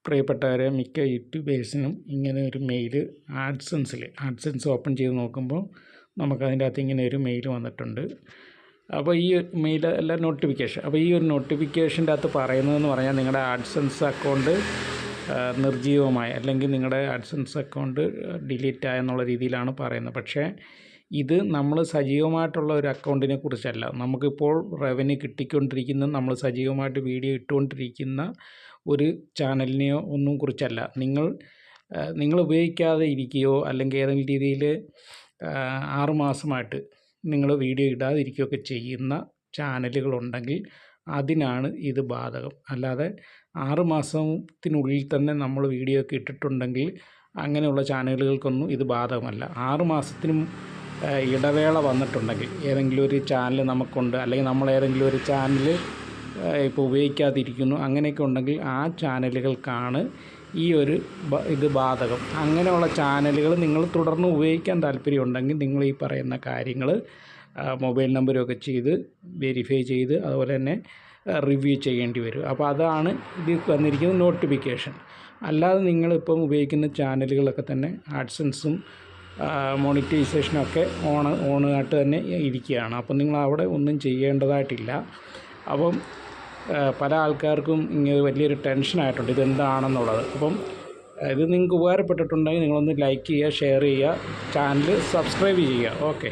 പ്രിയപ്പെട്ടവരെ, മിക്ക യൂട്യൂബേഴ്സിനും ഇങ്ങനെ ഒരു മെയിൽ ആഡ്സെൻസ് ഓപ്പൺ ചെയ്ത് നോക്കുമ്പോൾ നമുക്കതിൻ്റെ അകത്ത് ഇങ്ങനെ ഒരു മെയിൽ വന്നിട്ടുണ്ട്. അപ്പോൾ ഈ മെയിൽ അല്ല നോട്ടിഫിക്കേഷൻ. അപ്പോൾ ഈ ഒരു നോട്ടിഫിക്കേഷൻ്റെ അകത്ത് പറയുന്നതെന്ന് പറഞ്ഞാൽ നിങ്ങളുടെ ആഡ്സെൻസ് അക്കൗണ്ട് നിർജ്ജീവമായി, അല്ലെങ്കിൽ നിങ്ങളുടെ ആഡ്സെൻസ് അക്കൗണ്ട് ഡിലീറ്റ് ആയെന്നുള്ള രീതിയിലാണ് പറയുന്നത്. പക്ഷേ ഇത് നമ്മൾ സജീവമായിട്ടുള്ള ഒരു അക്കൗണ്ടിനെ കുറിച്ചല്ല. നമുക്കിപ്പോൾ റവന്യൂ കിട്ടിക്കൊണ്ടിരിക്കുന്ന, നമ്മൾ സജീവമായിട്ട് വീഡിയോ ഇട്ടുകൊണ്ടിരിക്കുന്ന ഒരു ചാനലിനെയോ ഒന്നും കുറിച്ചല്ല. നിങ്ങൾ ഉപയോഗിക്കാതെ ഇരിക്കുകയോ അല്ലെങ്കിൽ ഏതെങ്കിലും രീതിയിൽ 6 മാസമായിട്ട് നിങ്ങൾ വീഡിയോ ഇടാതിരിക്കുകയൊക്കെ ചെയ്യുന്ന ചാനലുകളുണ്ടെങ്കിൽ അതിനാണ് ഇത് ബാധകം. അല്ലാതെ 6 മാസത്തിനുള്ളിൽ തന്നെ നമ്മൾ വീഡിയോ ഒക്കെ ഇട്ടിട്ടുണ്ടെങ്കിൽ അങ്ങനെയുള്ള ചാനലുകൾക്കൊന്നും ഇത് ബാധകമല്ല. 6 മാസത്തിനും ഇടവേള വന്നിട്ടുണ്ടെങ്കിൽ ഏതെങ്കിലും ഒരു ചാനൽ നമുക്കുണ്ട്, അല്ലെങ്കിൽ നമ്മൾ ഏതെങ്കിലും ഒരു ചാനൽ ഇപ്പോൾ ഉപയോഗിക്കാതിരിക്കുന്നു, അങ്ങനെയൊക്കെ ഉണ്ടെങ്കിൽ ആ ചാനലുകൾക്കാണ് ഈ ഒരു ഇത് ബാധകം. അങ്ങനെയുള്ള ചാനലുകൾ നിങ്ങൾ തുടർന്ന് ഉപയോഗിക്കാൻ താല്പര്യമുണ്ടെങ്കിൽ നിങ്ങൾ ഈ പറയുന്ന കാര്യങ്ങൾ മൊബൈൽ നമ്പരൊക്കെ ചെയ്ത് വെരിഫൈ ചെയ്ത് അതുപോലെ തന്നെ റിവ്യൂ ചെയ്യേണ്ടി വരും. അപ്പോൾ അതാണ് ഇത് വന്നിരിക്കുന്ന നോട്ടിഫിക്കേഷൻ. അല്ലാതെ നിങ്ങളിപ്പം ഉപയോഗിക്കുന്ന ചാനലുകളൊക്കെ തന്നെ ആഡ്സെൻസും മോണിറ്റൈസേഷനൊക്കെ ഓണായിട്ട് തന്നെ ഇരിക്കുകയാണ്. അപ്പം നിങ്ങൾ അവിടെ ഒന്നും ചെയ്യേണ്ടതായിട്ടില്ല. അപ്പം പല ആൾക്കാർക്കും ഇങ്ങനെ വലിയൊരു ടെൻഷനായിട്ടുണ്ട് ഇതെന്താണെന്നുള്ളത്. അപ്പം ഇത് നിങ്ങൾക്ക് ഉപകാരപ്പെട്ടിട്ടുണ്ടെങ്കിൽ നിങ്ങളൊന്ന് ലൈക്ക് ചെയ്യുക, ഷെയർ ചെയ്യുക, ചാനൽ സബ്സ്ക്രൈബ് ചെയ്യുക. ഓക്കെ.